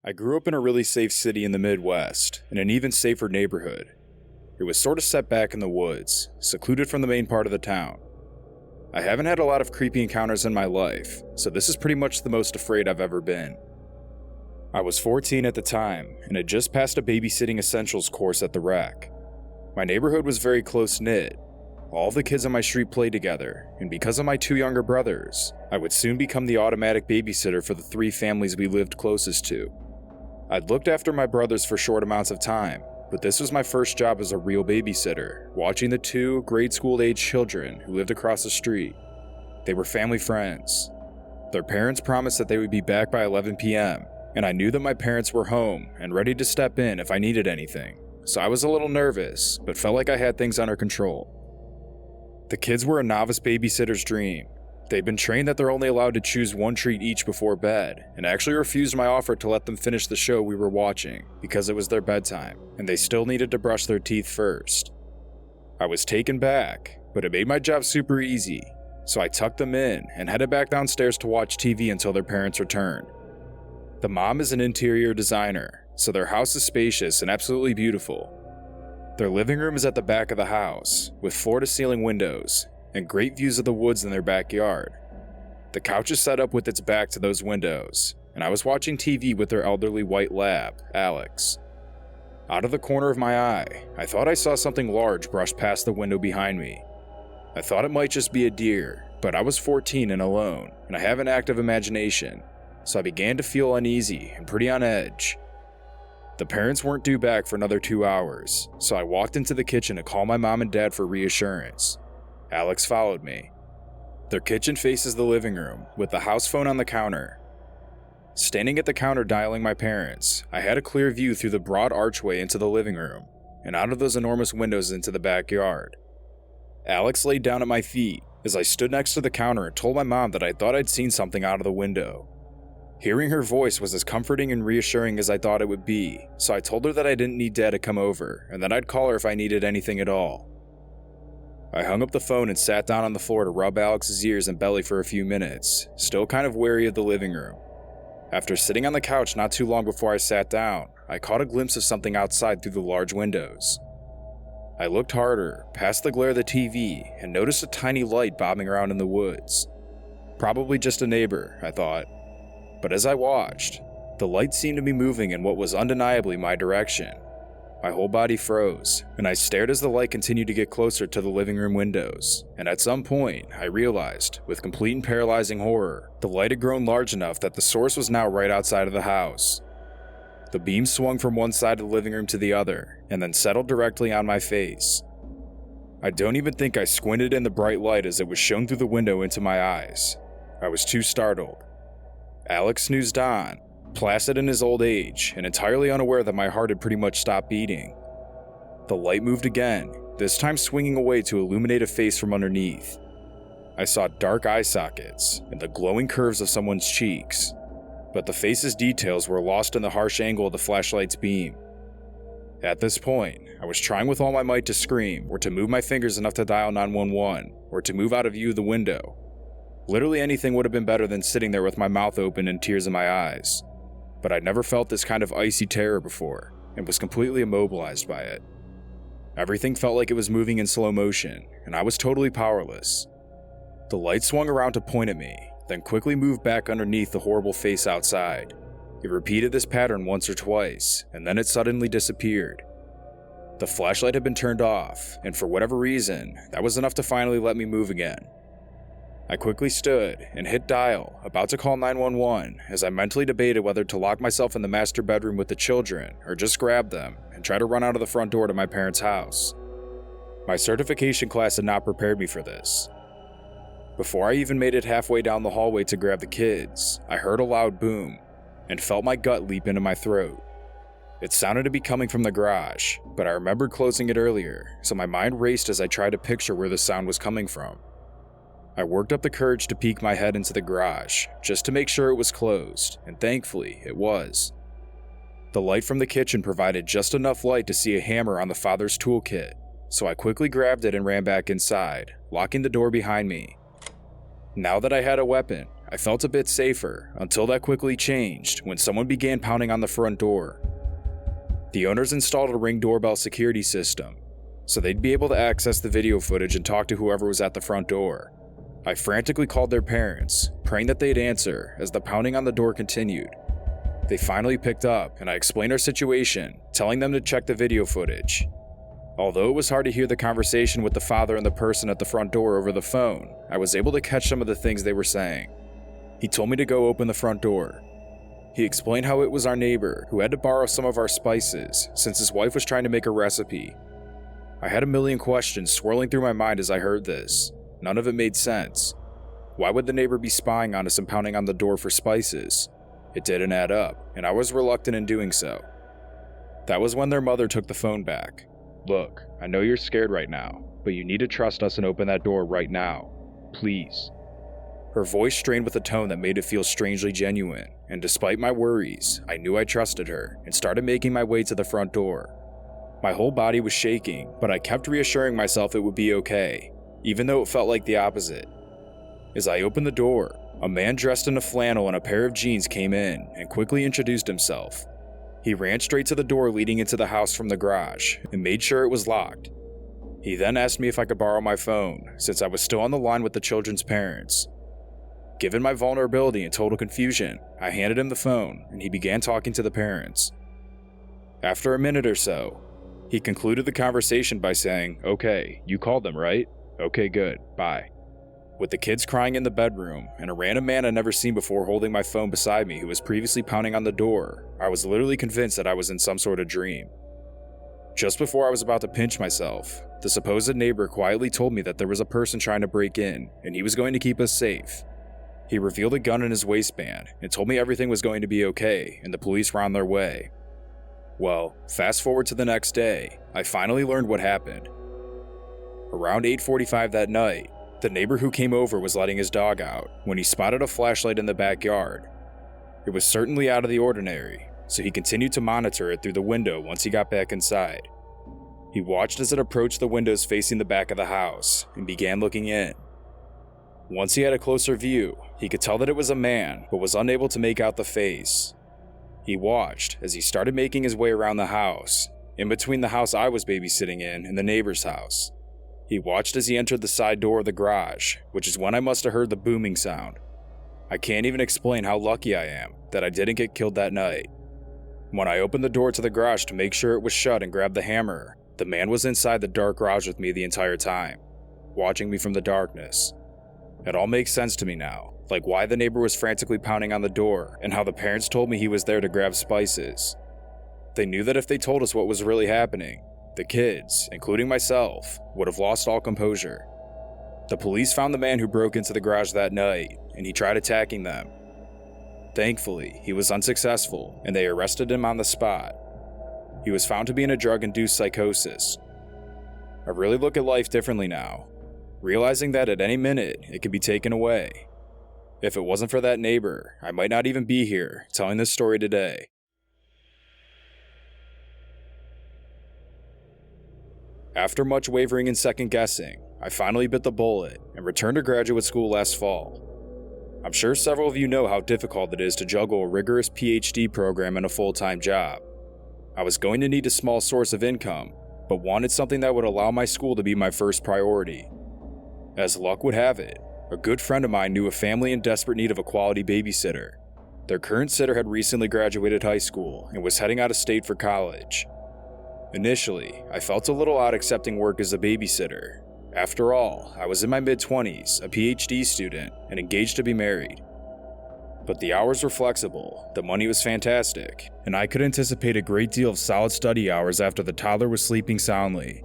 I grew up in a really safe city in the Midwest, in an even safer neighborhood. It was sort of set back in the woods, secluded from the main part of the town. I haven't had a lot of creepy encounters in my life, so this is pretty much the most afraid I've ever been. I was 14 at the time, and had just passed a babysitting essentials course at the rec. My neighborhood was very close-knit. All the kids on my street played together, and because of my two younger brothers, I would soon become the automatic babysitter for the three families we lived closest to. I'd looked after my brothers for short amounts of time, but this was my first job as a real babysitter, watching the two grade school-age children who lived across the street. They were family friends. Their parents promised that they would be back by 11 p.m., and I knew that my parents were home and ready to step in if I needed anything, so I was a little nervous, but felt like I had things under control. The kids were a novice babysitter's dream. They'd been trained that they're only allowed to choose one treat each before bed, and actually refused my offer to let them finish the show we were watching because it was their bedtime, and they still needed to brush their teeth first. I was taken back, but it made my job super easy, so I tucked them in and headed back downstairs to watch TV until their parents returned. The mom is an interior designer, so their house is spacious and absolutely beautiful. Their living room is at the back of the house, with floor-to-ceiling windows, and great views of the woods in their backyard. The couch is set up with its back to those windows, and I was watching TV with their elderly white lab, Alex. Out of the corner of my eye, I thought I saw something large brush past the window behind me. I thought it might just be a deer, but I was 14 and alone, and I have an active imagination, so I began to feel uneasy and pretty on edge. The parents weren't due back for another 2 hours, so I walked into the kitchen to call my mom and dad for reassurance. Alex followed me. Their kitchen faces the living room, with the house phone on the counter. Standing at the counter dialing my parents, I had a clear view through the broad archway into the living room, and out of those enormous windows into the backyard. Alex laid down at my feet as I stood next to the counter and told my mom that I thought I'd seen something out of the window. Hearing her voice was as comforting and reassuring as I thought it would be, so I told her that I didn't need Dad to come over, and that I'd call her if I needed anything at all. I hung up the phone and sat down on the floor to rub Alex's ears and belly for a few minutes, still kind of wary of the living room. After sitting on the couch not too long before I sat down, I caught a glimpse of something outside through the large windows. I looked harder, past the glare of the TV, and noticed a tiny light bobbing around in the woods. Probably just a neighbor, I thought. But as I watched, the light seemed to be moving in what was undeniably my direction. My whole body froze, and I stared as the light continued to get closer to the living room windows, and at some point, I realized, with complete and paralyzing horror, the light had grown large enough that the source was now right outside of the house. The beam swung from one side of the living room to the other, and then settled directly on my face. I don't even think I squinted in the bright light as it was shone through the window into my eyes. I was too startled. Alex snoozed on, placid in his old age, and entirely unaware that my heart had pretty much stopped beating. The light moved again, this time swinging away to illuminate a face from underneath. I saw dark eye sockets and the glowing curves of someone's cheeks, but the face's details were lost in the harsh angle of the flashlight's beam. At this point, I was trying with all my might to scream, or to move my fingers enough to dial 911, or to move out of view of the window. Literally anything would have been better than sitting there with my mouth open and tears in my eyes. But I'd never felt this kind of icy terror before, and was completely immobilized by it. Everything felt like it was moving in slow motion, and I was totally powerless. The light swung around to point at me, then quickly moved back underneath the horrible face outside. It repeated this pattern once or twice, and then it suddenly disappeared. The flashlight had been turned off, and for whatever reason, that was enough to finally let me move again. I quickly stood and hit dial, about to call 911, as I mentally debated whether to lock myself in the master bedroom with the children or just grab them and try to run out of the front door to my parents' house. My certification class had not prepared me for this. Before I even made it halfway down the hallway to grab the kids, I heard a loud boom and felt my gut leap into my throat. It sounded to be coming from the garage, but I remembered closing it earlier, so my mind raced as I tried to picture where the sound was coming from. I worked up the courage to peek my head into the garage, just to make sure it was closed, and thankfully, it was. The light from the kitchen provided just enough light to see a hammer on the father's toolkit, so I quickly grabbed it and ran back inside, locking the door behind me. Now that I had a weapon, I felt a bit safer until that quickly changed when someone began pounding on the front door. The owners installed a Ring doorbell security system, so they'd be able to access the video footage and talk to whoever was at the front door. I frantically called their parents, praying that they'd answer as the pounding on the door continued. They finally picked up, and I explained our situation, telling them to check the video footage. Although it was hard to hear the conversation with the father and the person at the front door over the phone, I was able to catch some of the things they were saying. He told me to go open the front door. He explained how it was our neighbor who had to borrow some of our spices since his wife was trying to make a recipe. I had a million questions swirling through my mind as I heard this. None of it made sense. Why would the neighbor be spying on us and pounding on the door for spices? It didn't add up, and I was reluctant in doing so. That was when their mother took the phone back. "Look, I know you're scared right now, but you need to trust us and open that door right now. Please." Her voice strained with a tone that made it feel strangely genuine, and despite my worries, I knew I trusted her and started making my way to the front door. My whole body was shaking, but I kept reassuring myself it would be okay, even though it felt like the opposite. As I opened the door, a man dressed in a flannel and a pair of jeans came in and quickly introduced himself. He ran straight to the door leading into the house from the garage and made sure it was locked. He then asked me if I could borrow my phone, since I was still on the line with the children's parents. Given my vulnerability and total confusion, I handed him the phone and he began talking to the parents. After a minute or so, he concluded the conversation by saying, "Okay, you called them, right? Okay, good, bye." With the kids crying in the bedroom and a random man I'd never seen before holding my phone beside me who was previously pounding on the door, I was literally convinced that I was in some sort of dream. Just before I was about to pinch myself, the supposed neighbor quietly told me that there was a person trying to break in and he was going to keep us safe. He revealed a gun in his waistband and told me everything was going to be okay and the police were on their way. Well, fast forward to the next day, I finally learned what happened. Around 8:45 that night, the neighbor who came over was letting his dog out when he spotted a flashlight in the backyard. It was certainly out of the ordinary, so he continued to monitor it through the window once he got back inside. He watched as it approached the windows facing the back of the house and began looking in. Once he had a closer view, he could tell that it was a man, but was unable to make out the face. He watched as he started making his way around the house, in between the house I was babysitting in and the neighbor's house. He watched as he entered the side door of the garage, which is when I must have heard the booming sound. I can't even explain how lucky I am that I didn't get killed that night. When I opened the door to the garage to make sure it was shut and grabbed the hammer, the man was inside the dark garage with me the entire time, watching me from the darkness. It all makes sense to me now, like why the neighbor was frantically pounding on the door and how the parents told me he was there to grab spices. They knew that if they told us what was really happening, the kids, including myself, would have lost all composure. The police found the man who broke into the garage that night, and he tried attacking them. Thankfully, he was unsuccessful, and they arrested him on the spot. He was found to be in a drug-induced psychosis. I really look at life differently now, realizing that at any minute, it could be taken away. If it wasn't for that neighbor, I might not even be here telling this story today. After much wavering and second-guessing, I finally bit the bullet and returned to graduate school last fall. I'm sure several of you know how difficult it is to juggle a rigorous PhD program and a full-time job. I was going to need a small source of income, but wanted something that would allow my school to be my first priority. As luck would have it, a good friend of mine knew a family in desperate need of a quality babysitter. Their current sitter had recently graduated high school and was heading out of state for college. Initially, I felt a little odd accepting work as a babysitter. After all, I was in my mid-20s, a PhD student, and engaged to be married. But the hours were flexible, the money was fantastic, and I could anticipate a great deal of solid study hours after the toddler was sleeping soundly.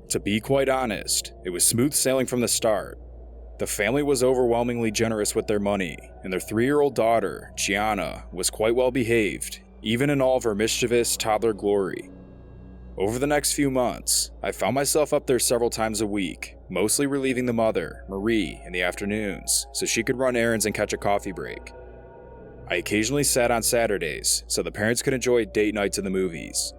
To be quite honest, it was smooth sailing from the start. The family was overwhelmingly generous with their money, and their 3-year-old daughter, Gianna, was quite well behaved, even in all of her mischievous toddler glory. Over the next few months, I found myself up there several times a week, mostly relieving the mother, Marie, in the afternoons, so she could run errands and catch a coffee break. I occasionally sat on Saturdays, so the parents could enjoy date night to the movies.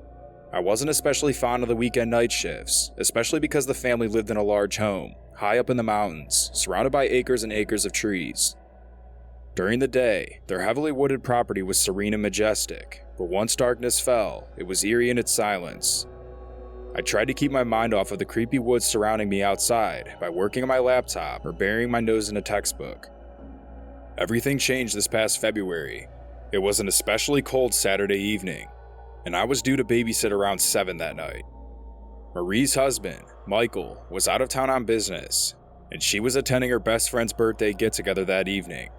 I wasn't especially fond of the weekend night shifts, especially because the family lived in a large home, high up in the mountains, surrounded by acres and acres of trees. During the day, their heavily wooded property was serene and majestic, but once darkness fell, it was eerie in its silence. I tried to keep my mind off of the creepy woods surrounding me outside by working on my laptop or burying my nose in a textbook. Everything changed this past February. It was an especially cold Saturday evening, and I was due to babysit around 7 that night. Marie's husband, Michael, was out of town on business, and she was attending her best friend's birthday get-together that evening.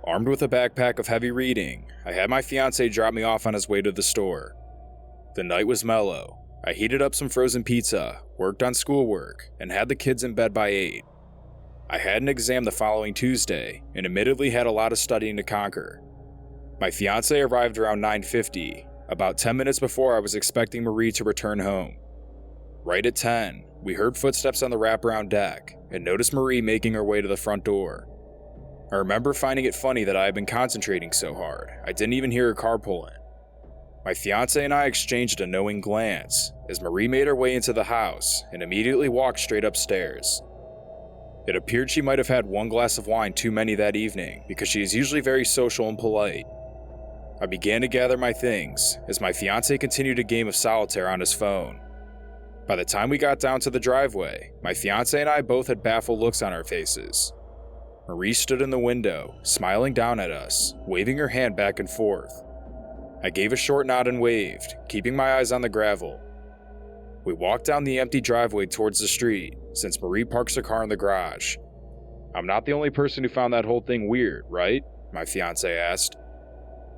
Armed with a backpack of heavy reading, I had my fiancé drop me off on his way to the store. The night was mellow. I heated up some frozen pizza, worked on schoolwork, and had the kids in bed by 8. I had an exam the following Tuesday, and admittedly had a lot of studying to conquer. My fiancé arrived around 9:50, about 10 minutes before I was expecting Marie to return home. Right at 10, we heard footsteps on the wraparound deck, and noticed Marie making her way to the front door. I remember finding it funny that I had been concentrating so hard, I didn't even hear her car pull in. My fiancé and I exchanged a knowing glance as Marie made her way into the house and immediately walked straight upstairs. It appeared she might have had one glass of wine too many that evening because she is usually very social and polite. I began to gather my things as my fiancé continued a game of solitaire on his phone. By the time we got down to the driveway, my fiancé and I both had baffled looks on our faces. Marie stood in the window, smiling down at us, waving her hand back and forth. I gave a short nod and waved, keeping my eyes on the gravel. We walked down the empty driveway towards the street, since Marie parks her car in the garage. "I'm not the only person who found that whole thing weird, right?" my fiancé asked.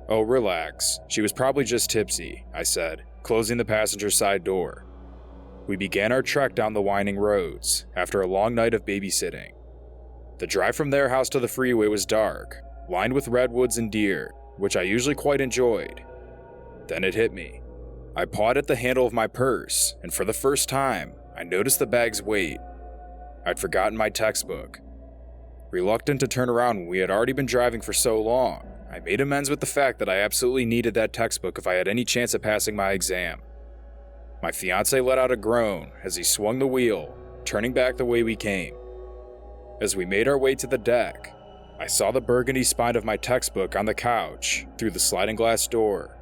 "Oh, relax. She was probably just tipsy," I said, closing the passenger side door. We began our trek down the winding roads, after a long night of babysitting. The drive from their house to the freeway was dark, lined with redwoods and deer, which I usually quite enjoyed. Then it hit me. I pawed at the handle of my purse, and for the first time, I noticed the bag's weight. I'd forgotten my textbook. Reluctant to turn around when we had already been driving for so long, I made amends with the fact that I absolutely needed that textbook if I had any chance of passing my exam. My fiancé let out a groan as he swung the wheel, turning back the way we came. As we made our way to the deck, I saw the burgundy spine of my textbook on the couch through the sliding glass door.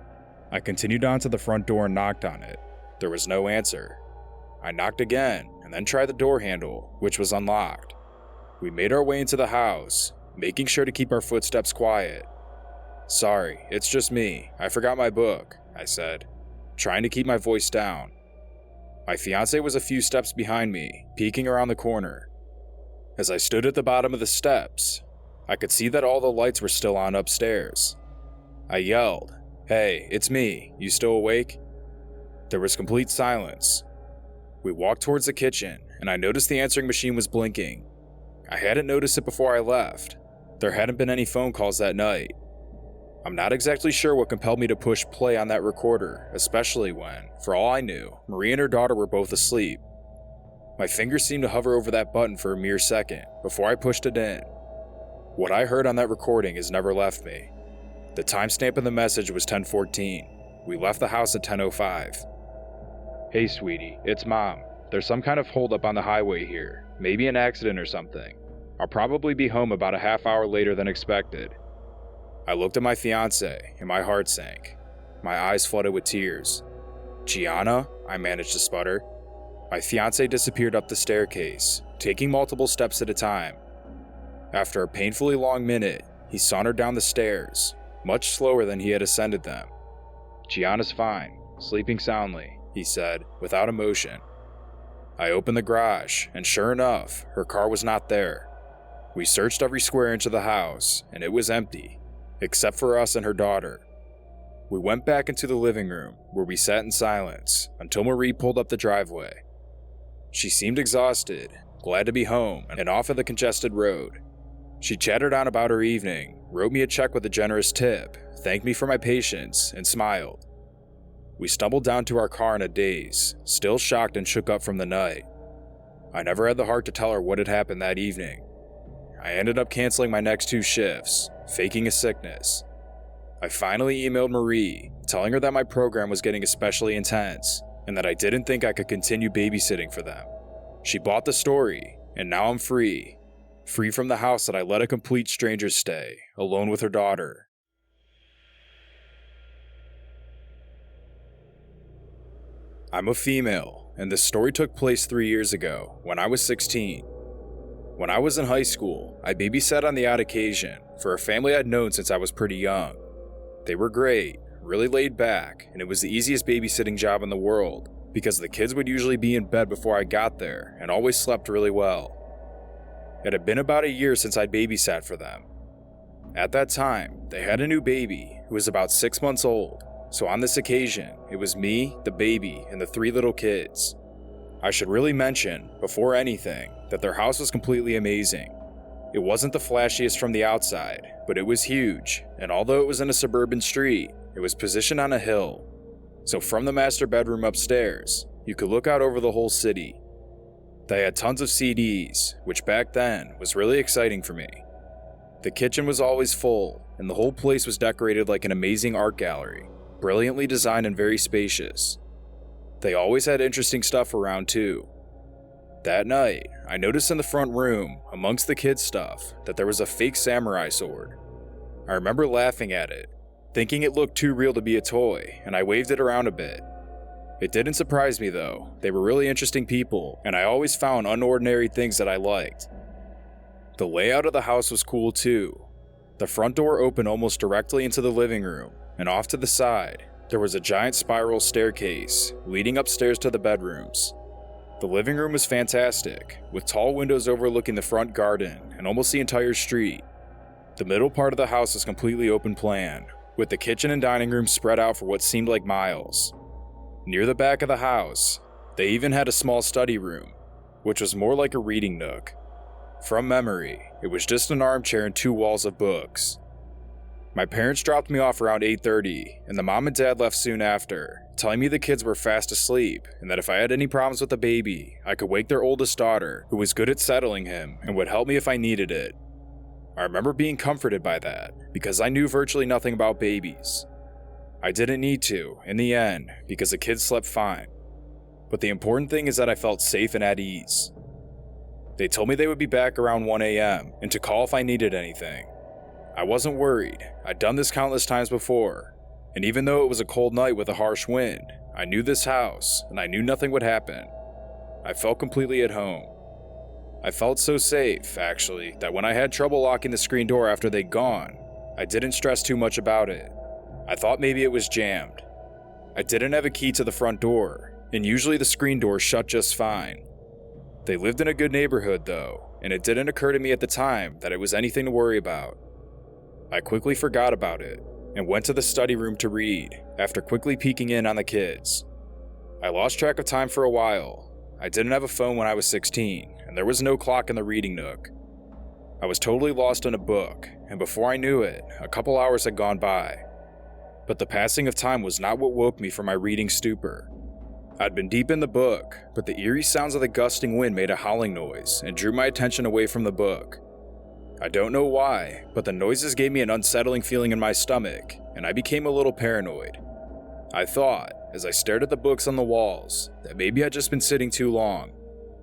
I continued on to the front door and knocked on it. There was no answer. I knocked again and then tried the door handle, which was unlocked. We made our way into the house, making sure to keep our footsteps quiet. "Sorry, it's just me. I forgot my book," I said, trying to keep my voice down. My fiancé was a few steps behind me, peeking around the corner. As I stood at the bottom of the steps, I could see that all the lights were still on upstairs. I yelled, "Hey, it's me. You still awake?" There was complete silence. We walked towards the kitchen, and I noticed the answering machine was blinking. I hadn't noticed it before I left. There hadn't been any phone calls that night. I'm not exactly sure what compelled me to push play on that recorder, especially when, for all I knew, Marie and her daughter were both asleep. My fingers seemed to hover over that button for a mere second before I pushed it in. What I heard on that recording has never left me. The timestamp of the message was 10:14. We left the house at 10:05. "Hey sweetie, it's Mom. There's some kind of holdup on the highway here, maybe an accident or something. I'll probably be home about a half hour later than expected." I looked at my fiancé and my heart sank. My eyes flooded with tears. "Gianna?" I managed to sputter. My fiancé disappeared up the staircase, taking multiple steps at a time. After a painfully long minute, he sauntered down the stairs, much slower than he had ascended them. "Gianna's fine, sleeping soundly," he said, without emotion. I opened the garage, and sure enough, her car was not there. We searched every square inch of the house, and it was empty, except for us and her daughter. We went back into the living room, where we sat in silence until Marie pulled up the driveway. She seemed exhausted, glad to be home and off of the congested road. She chattered on about her evening, wrote me a check with a generous tip, thanked me for my patience, and smiled. We stumbled down to our car in a daze, still shocked and shook up from the night. I never had the heart to tell her what had happened that evening. I ended up canceling my next 2 shifts, faking a sickness. I finally emailed Marie, telling her that my program was getting especially intense, and that I didn't think I could continue babysitting for them. She bought the story, and now I'm free. free from the house that I let a complete stranger stay, alone with her daughter. I'm a female, and this story took place 3 years ago, when I was 16. When I was in high school, I babysat on the odd occasion for a family I'd known since I was pretty young. They were great, really laid back, and it was the easiest babysitting job in the world, because the kids would usually be in bed before I got there, and always slept really well. It had been about a year since I'd babysat for them. At that time, they had a new baby who was about 6 months old, so on this occasion, it was me, the baby, and the 3 little kids. I should really mention, before anything, that their house was completely amazing. It wasn't the flashiest from the outside, but it was huge, and although it was in a suburban street, it was positioned on a hill. So from the master bedroom upstairs, you could look out over the whole city. They had tons of CDs, which back then was really exciting for me. The kitchen was always full, and the whole place was decorated like an amazing art gallery, brilliantly designed and very spacious. They always had interesting stuff around too. That night, I noticed in the front room, amongst the kids' stuff, that there was a fake samurai sword. I remember laughing at it, thinking it looked too real to be a toy, and I waved it around a bit. It didn't surprise me though, they were really interesting people, and I always found unordinary things that I liked. The layout of the house was cool too. The front door opened almost directly into the living room, and off to the side, there was a giant spiral staircase leading upstairs to the bedrooms. The living room was fantastic, with tall windows overlooking the front garden and almost the entire street. The middle part of the house was completely open plan, with the kitchen and dining room spread out for what seemed like miles. Near the back of the house, they even had a small study room, which was more like a reading nook. From memory, it was just an armchair and 2 walls of books. My parents dropped me off around 8:30, and the mom and dad left soon after, telling me the kids were fast asleep, and that if I had any problems with the baby, I could wake their oldest daughter, who was good at settling him, and would help me if I needed it. I remember being comforted by that, because I knew virtually nothing about babies. I didn't need to, in the end, because the kids slept fine. But the important thing is that I felt safe and at ease. They told me they would be back around 1 a.m. and to call if I needed anything. I wasn't worried, I'd done this countless times before, and even though it was a cold night with a harsh wind, I knew this house, and I knew nothing would happen. I felt completely at home. I felt so safe, actually, that when I had trouble locking the screen door after they'd gone, I didn't stress too much about it. I thought maybe it was jammed. I didn't have a key to the front door, and usually the screen door shut just fine. They lived in a good neighborhood though, and it didn't occur to me at the time that it was anything to worry about. I quickly forgot about it, and went to the study room to read, after quickly peeking in on the kids. I lost track of time for a while. I didn't have a phone when I was 16, and there was no clock in the reading nook. I was totally lost in a book, and before I knew it, a couple hours had gone by. But the passing of time was not what woke me from my reading stupor. I'd been deep in the book, but the eerie sounds of the gusting wind made a howling noise and drew my attention away from the book. I don't know why, but the noises gave me an unsettling feeling in my stomach, and I became a little paranoid. I thought, as I stared at the books on the walls, that maybe I'd just been sitting too long.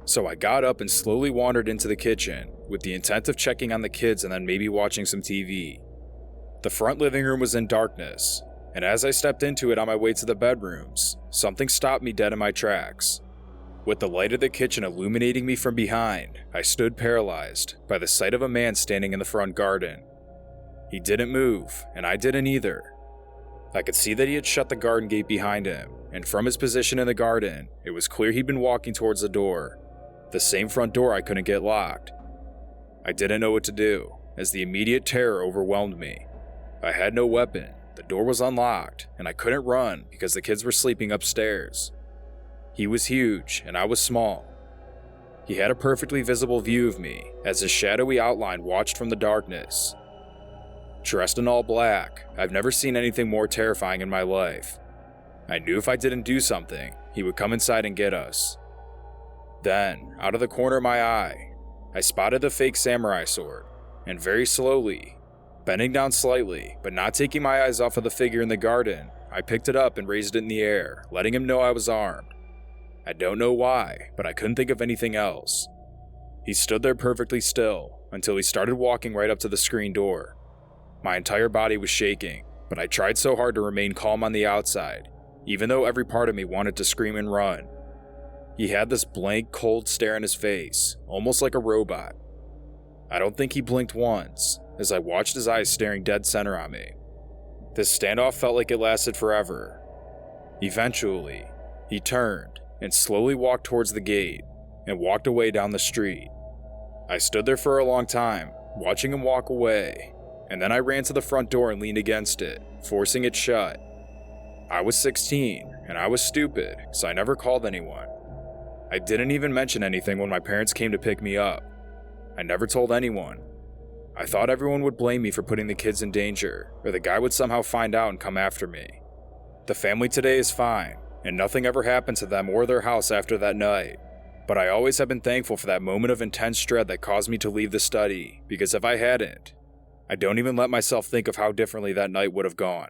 So I got up and slowly wandered into the kitchen, with the intent of checking on the kids and then maybe watching some TV. The front living room was in darkness, and as I stepped into it on my way to the bedrooms, something stopped me dead in my tracks. With the light of the kitchen illuminating me from behind, I stood paralyzed by the sight of a man standing in the front garden. He didn't move, and I didn't either. I could see that he had shut the garden gate behind him, and from his position in the garden, it was clear he'd been walking towards the door, the same front door I couldn't get locked. I didn't know what to do, as the immediate terror overwhelmed me. I had no weapon, the door was unlocked, and I couldn't run because the kids were sleeping upstairs. He was huge, and I was small. He had a perfectly visible view of me, as his shadowy outline watched from the darkness. Dressed in all black, I've never seen anything more terrifying in my life. I knew if I didn't do something, he would come inside and get us. Then, out of the corner of my eye, I spotted the fake samurai sword, and very slowly, bending down slightly, but not taking my eyes off of the figure in the garden, I picked it up and raised it in the air, letting him know I was armed. I don't know why, but I couldn't think of anything else. He stood there perfectly still until he started walking right up to the screen door. My entire body was shaking, but I tried so hard to remain calm on the outside, even though every part of me wanted to scream and run. He had this blank, cold stare in his face, almost like a robot. I don't think he blinked once, as I watched his eyes staring dead center on me. This standoff felt like it lasted forever. Eventually, he turned and slowly walked towards the gate and walked away down the street. I stood there for a long time, watching him walk away, and then I ran to the front door and leaned against it, forcing it shut. I was 16, and I was stupid, so I never called anyone. I didn't even mention anything when my parents came to pick me up. I never told anyone. I thought everyone would blame me for putting the kids in danger, or the guy would somehow find out and come after me. The family today is fine, and nothing ever happened to them or their house after that night. But I always have been thankful for that moment of intense dread that caused me to leave the study, because if I hadn't, I don't even let myself think of how differently that night would have gone.